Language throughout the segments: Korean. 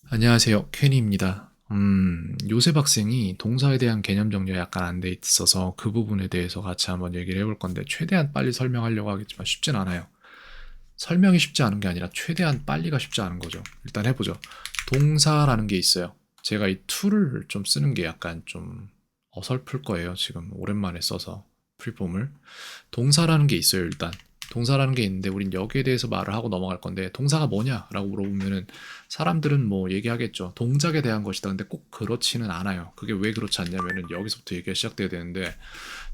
안녕하세요. 케니입니다. 요셉 학생이 동사에 대한 개념 정리가 약간 안 돼 있어서 그 부분에 대해서 같이 한번 얘기를 해볼 건데 최대한 빨리 설명하려고 하겠지만 쉽진 않아요. 설명이 쉽지 않은 게 아니라 최대한 빨리가 쉽지 않은 거죠. 일단 해보죠. 동사라는 게 있어요. 제가 이 to를 좀 쓰는 게 약간 좀 어설플 거예요. 지금 오랜만에 써서 프리폼을. 동사라는 게 있어요, 일단. 동사라는 게 있는데 우린 여기에 대해서 말을 하고 넘어갈 건데 동사가 뭐냐라고 물어보면은 사람들은 뭐 얘기하겠죠. 동작에 대한 것이다. 근데 꼭 그렇지는 않아요. 그게 왜 그렇지 않냐면은 여기서부터 얘기가 시작돼야 되는데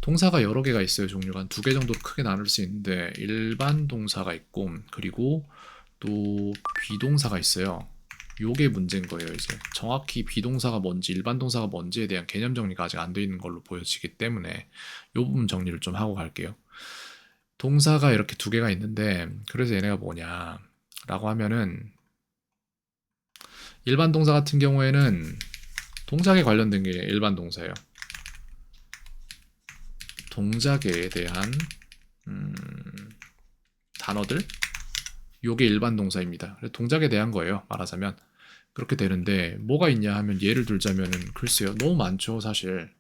동사가 여러 개가 있어요. 종류가 한 두 개 정도로 크게 나눌 수 있는데 일반 동사가 있고 그리고 또 비동사가 있어요. 요게 문제인 거예요, 이제. 정확히 비동사가 뭔지, 일반 동사가 뭔지에 대한 개념 정리가 아직 안 돼 있는 걸로 보여지기 때문에 요 부분 정리를 좀 하고 갈게요. 동사가 이렇게 두 개가 있는데, 그래서 얘네가 뭐냐, 라고 하면은, 일반 동사 같은 경우에는 동작에 관련된 게 일반 동사예요. 동작에 대한, 음, 단어들? 요게 일반 동사입니다. 동작에 대한 거예요, 말하자면. 그렇게 되는데 뭐가 있냐 하면 예를 들자면은 글쎄요 너무 많죠 사실.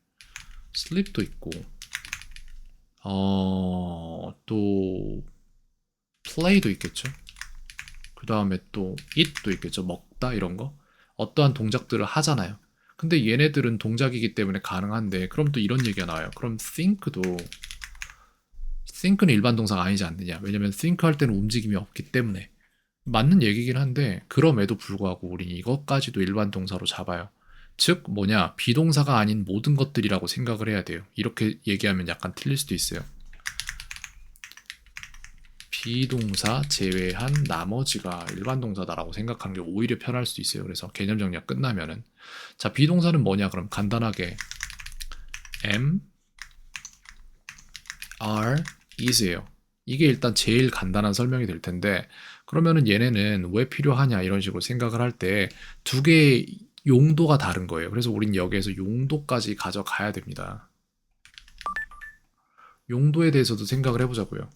sleep도 있고 또 play도 있겠죠. 그 다음에 또 eat도 있겠죠. 먹다 이런 거 어떠한 동작들을 하잖아요. 근데 얘네들은 동작이기 때문에 가능한데 그럼 또 이런 얘기가 나와요. 그럼 think는 일반 동사가 아니지 않느냐. 왜냐면 think 할 때는 움직임이 없기 때문에. 맞는 얘기긴 한데 그럼에도 불구하고 우린 이것까지도 일반 동사로 잡아요. 즉 뭐냐 비동사가 아닌 모든 것들이라고 생각을 해야 돼요. 이렇게 얘기하면 약간 틀릴 수도 있어요. 비동사 제외한 나머지가 일반 동사다라고 생각하는 게 오히려 편할 수도 있어요. 그래서 개념 정리가 끝나면은 자 비동사는 뭐냐 그럼 간단하게 am, are, is예요. 이게 일단 제일 간단한 설명이 될 텐데 그러면은 얘네는 왜 필요하냐 이런 식으로 생각을 할 때 두 개의 용도가 다른 거예요. 그래서 우린 여기에서 용도까지 가져가야 됩니다. 용도에 대해서도 생각을 해보자고요.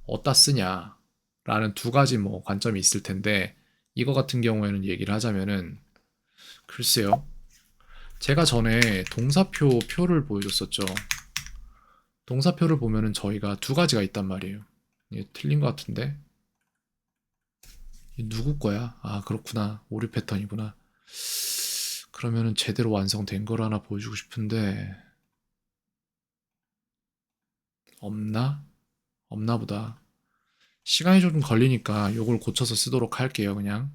어디다 쓰냐 라는 두 가지 뭐 관점이 있을 텐데 이거 같은 경우에는 얘기를 하자면은 글쎄요. 제가 전에 동사표를 보여줬었죠. 동사표를 보면은 저희가 두 가지가 있단 말이에요. 이게 틀린 것 같은데 누구 거야? 아, 그렇구나. 오류 패턴이구나. 그러면은 제대로 완성된 걸 하나 보여주고 싶은데, 없나? 없나 보다. 시간이 좀 걸리니까 요걸 고쳐서 쓰도록 할게요, 그냥.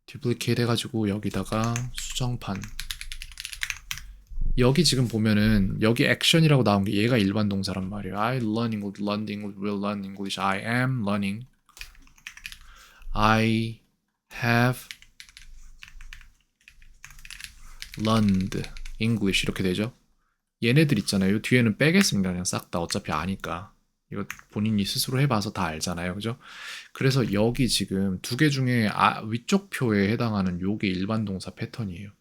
듀플리케이트 해가지고 여기다가 수정판. 여기 지금 보면은 여기 액션이라고 나온 게 얘가 일반 동사란 말이에요. I learn English, learned English, will learn English, I am learning, I have learned English 이렇게 되죠. 얘네들 있잖아요. 뒤에는 빼겠습니다. 그냥 싹 다 어차피 아니까. 이거 본인이 스스로 해봐서 다 알잖아요. 그죠? 그래서 여기 지금 두 개 중에 위쪽 표에 해당하는 요게 일반 동사 패턴이에요.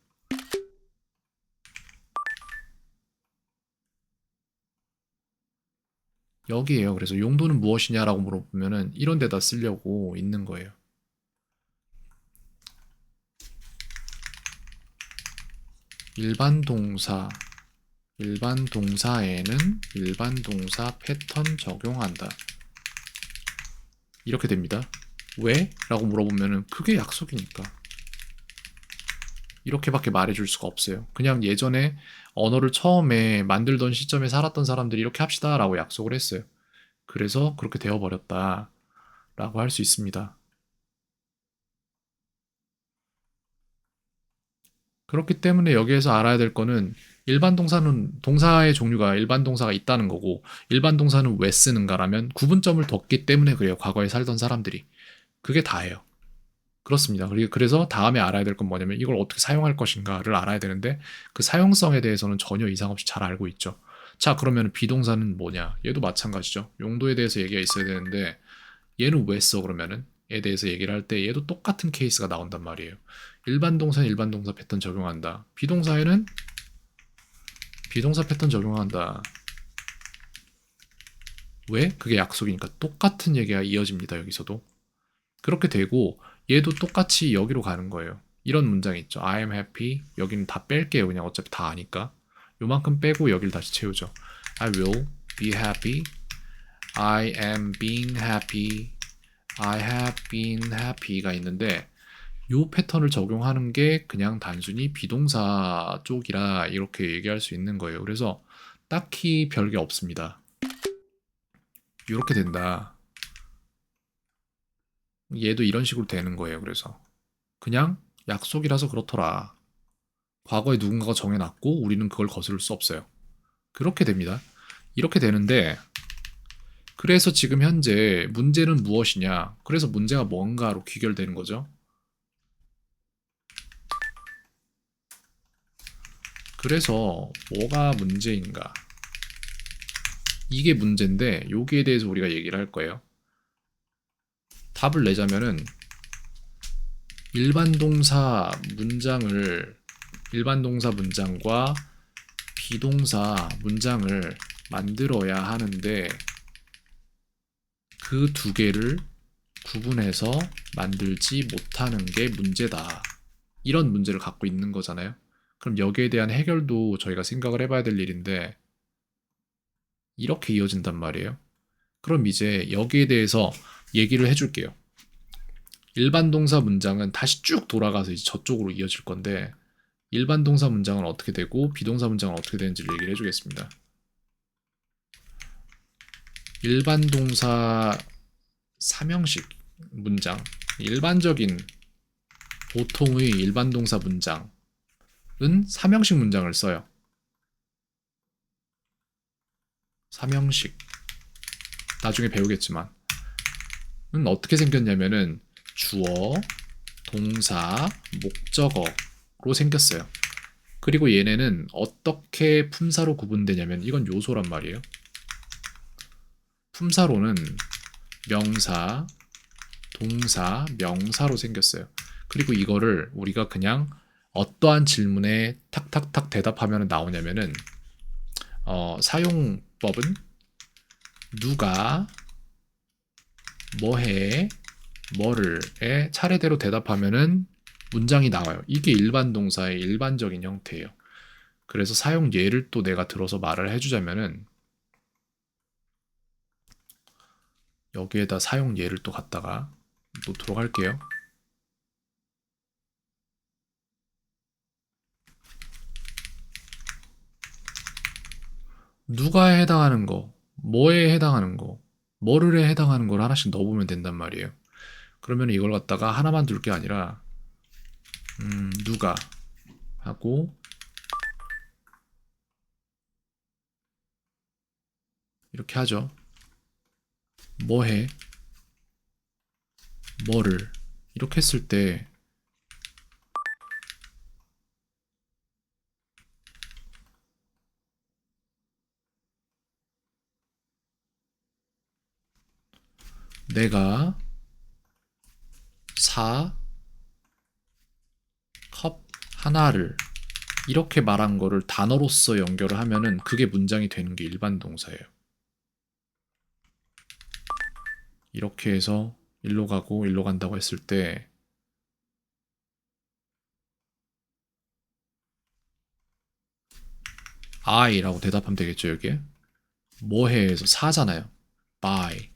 여기에요. 그래서 용도는 무엇이냐라고 물어보면은 이런 데다 쓰려고 있는 거예요. 일반 동사, 일반 동사에는 일반 동사 패턴 적용한다. 이렇게 됩니다. 왜? 라고 물어보면은 그게 약속이니까. 이렇게밖에 말해줄 수가 없어요. 그냥 예전에 언어를 처음에 만들던 시점에 살았던 사람들이 이렇게 합시다 라고 약속을 했어요. 그래서 그렇게 되어버렸다 라고 할 수 있습니다. 그렇기 때문에 여기에서 알아야 될 거는 일반 동사는 동사의 종류가 일반 동사가 있다는 거고 일반 동사는 왜 쓰는가라면 구분점을 뒀기 때문에 그래요. 과거에 살던 사람들이. 그게 다예요. 그렇습니다. 그리고 그래서 다음에 알아야 될 건 뭐냐면 이걸 어떻게 사용할 것인가를 알아야 되는데 그 사용성에 대해서는 전혀 이상 없이 잘 알고 있죠. 자, 그러면 비동사는 뭐냐? 얘도 마찬가지죠. 용도에 대해서 얘기가 있어야 되는데 얘는 왜 써? 그러면은 에 대해서 얘기를 할 때 얘도 똑같은 케이스가 나온단 말이에요. 일반 동사는 일반 동사 패턴 적용한다. 비동사에는 비동사 패턴 적용한다. 왜? 그게 약속이니까 똑같은 얘기가 이어집니다. 여기서도. 그렇게 되고 얘도 똑같이 여기로 가는 거예요. 이런 문장이 있죠. I am happy. 여기는 다 뺄게요. 그냥 어차피 다 아니까. 요만큼 빼고 여기를 다시 채우죠. I will be happy. I am being happy. I have been happy가 있는데 요 패턴을 적용하는 게 그냥 단순히 비동사 쪽이라 이렇게 얘기할 수 있는 거예요. 그래서 딱히 별게 없습니다. 이렇게 된다. 얘도 이런 식으로 되는 거예요. 그래서 그냥 약속이라서 그렇더라. 과거에 누군가가 정해놨고 우리는 그걸 거스를 수 없어요. 그렇게 됩니다. 이렇게 되는데 그래서 지금 현재 문제는 무엇이냐? 그래서 문제가 뭔가로 귀결되는 거죠. 그래서 뭐가 문제인가? 이게 문제인데 여기에 대해서 우리가 얘기를 할 거예요. 답을 내자면은 일반 동사 문장과 비동사 문장을 만들어야 하는데 그 두 개를 구분해서 만들지 못하는 게 문제다. 이런 문제를 갖고 있는 거잖아요. 그럼 여기에 대한 해결도 저희가 생각을 해봐야 될 일인데 이렇게 이어진단 말이에요. 그럼 이제 여기에 대해서 얘기를 해줄게요. 일반 동사 문장은 다시 쭉 돌아가서 이제 저쪽으로 이어질 건데 일반 동사 문장은 어떻게 되고 비동사 문장은 어떻게 되는지를 얘기를 해주겠습니다. 일반 동사 3형식 문장, 일반적인 보통의 일반 동사 문장은 3형식 문장을 써요. 3형식. 나중에 배우겠지만 어떻게 생겼냐면은 주어, 동사, 목적어로 생겼어요. 그리고 얘네는 어떻게 품사로 구분되냐면 이건 요소란 말이에요. 품사로는 명사, 동사, 명사로 생겼어요. 그리고 이거를 우리가 그냥 어떠한 질문에 탁탁탁 대답하면 나오냐면은 사용법은 누가 뭐해 뭐를에 차례대로 대답하면은 문장이 나와요. 이게 일반 동사의 일반적인 형태예요. 그래서 사용 예를 또 내가 들어서 말을 해주자면은 여기에다 사용 예를 또 갖다가 놓도록 할게요. 누가에 해당하는 거, 뭐에 해당하는 거, 뭐를에 해당하는 걸 하나씩 넣어보면 된단 말이에요. 그러면 이걸 갖다가 하나만 둘 게 아니라 누가 하고 이렇게 하죠. 뭐해, 뭐를 이렇게 했을 때 내가 컵 하나를 이렇게 말한 거를 단어로서 연결을 하면은 그게 문장이 되는 게 일반 동사예요. 이렇게 해서 일로 가고 일로 간다고 했을 때 I라고 대답하면 되겠죠, 여기에? 뭐해에서 사잖아요. buy.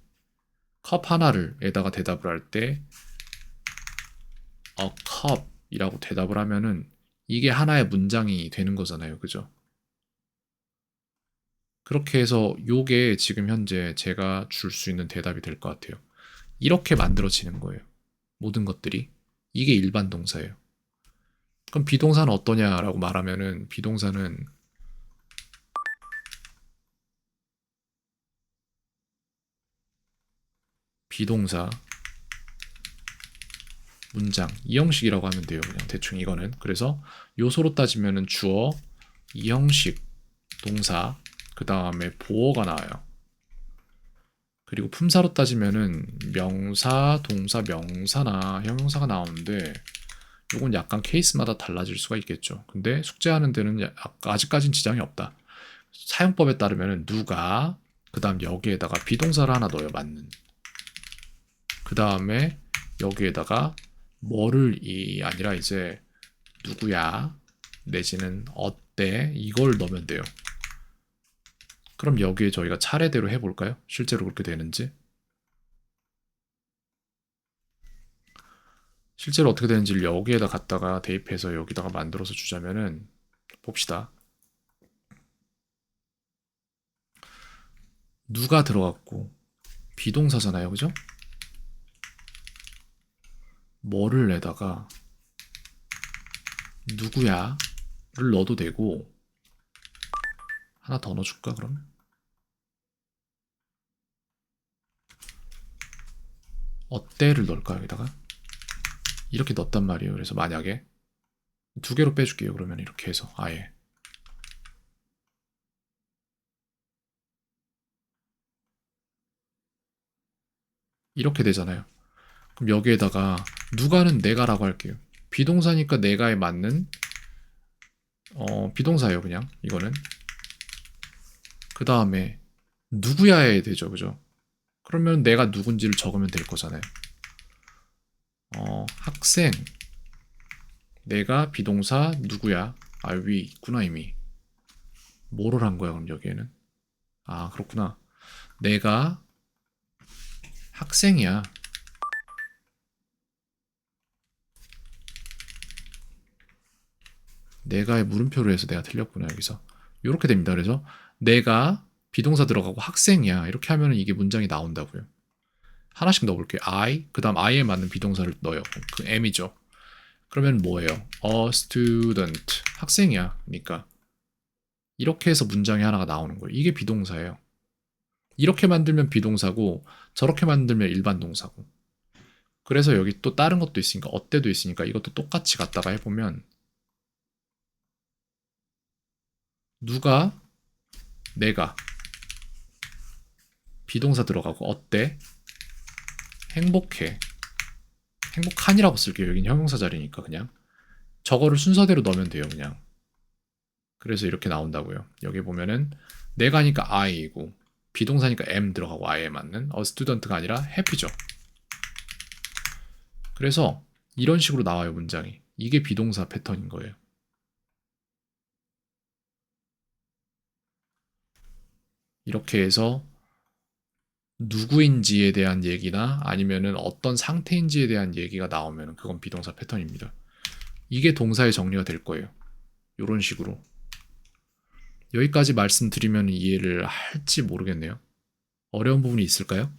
컵 하나를 에다가 대답을 할 때 a cup이라고 대답을 하면은 이게 하나의 문장이 되는 거잖아요. 그죠? 그렇게 해서 요게 지금 현재 제가 줄 수 있는 대답이 될 것 같아요. 이렇게 만들어지는 거예요. 모든 것들이. 이게 일반 동사예요. 그럼 비동사는 어떠냐라고 말하면은 비동사는 비동사 문장 이 형식이라고 하면 돼요. 그냥 대충 이거는. 그래서 요소로 따지면은 주어, 이 형식 동사, 그 다음에 보어가 나와요. 그리고 품사로 따지면은 명사, 동사, 명사나 형용사가 나오는데 이건 약간 케이스마다 달라질 수가 있겠죠. 근데 숙제하는 데는 아직까진 지장이 없다. 사용법에 따르면은 누가, 그 다음 여기에다가 비동사를 하나 넣어요. 맞는. 그 다음에 여기에다가 뭐를이 아니라 이제 누구야 내지는 어때 이걸 넣으면 돼요. 그럼 여기에 저희가 차례대로 해볼까요? 실제로 그렇게 되는지. 실제로 어떻게 되는지를 여기에다 갖다가 대입해서 여기다가 만들어서 주자면은 봅시다. 누가 들어갔고 비동사잖아요, 그죠? 뭐를 내다가 누구야를 넣어도 되고 하나 더 넣어줄까 그러면? 어때를 넣을까 여기다가? 이렇게 넣었단 말이에요. 그래서 만약에 두 개로 빼줄게요. 그러면 이렇게 해서 아예 이렇게 되잖아요. 그럼 여기에다가 누가는 내가라고 할게요. 비동사니까 내가에 맞는 비동사예요. 그냥 이거는 그 다음에 누구야에 되죠, 그죠? 그러면 내가 누군지를 적으면 될 거잖아요. 학생 내가 비동사 누구야? 아, 위 있구나 이미. 뭐를 한 거야 그럼 여기에는? 아, 그렇구나. 내가 학생이야. 내가의 물음표로 해서 내가 틀렸구나 여기서. 이렇게 됩니다. 그래서 내가 비동사 들어가고 학생이야 이렇게 하면 이게 문장이 나온다고요. 하나씩 넣어볼게요. I 그 다음 I에 맞는 비동사를 넣어요. 그 M이죠. 그러면 뭐예요? A student 학생이야. 그러니까 이렇게 해서 문장이 하나가 나오는 거예요. 이게 비동사예요. 이렇게 만들면 비동사고 저렇게 만들면 일반 동사고. 그래서 여기 또 다른 것도 있으니까 어때도 있으니까 이것도 똑같이 갖다가 해보면 누가 내가 비동사 들어가고 어때 행복해 행복한이라고 쓸게요. 여긴 형용사 자리니까 그냥 저거를 순서대로 넣으면 돼요. 그냥 그래서 이렇게 나온다고요. 여기 보면은 내가니까 I이고 비동사니까 M 들어가고 I에 맞는 student가 아니라 happy죠. 그래서 이런 식으로 나와요. 문장이. 이게 비동사 패턴인 거예요. 이렇게 해서 누구인지에 대한 얘기나 아니면은 어떤 상태인지에 대한 얘기가 나오면 그건 비동사 패턴입니다. 이게 동사의 정리가 될 거예요. 이런 식으로. 여기까지 말씀드리면 이해를 할지 모르겠네요. 어려운 부분이 있을까요?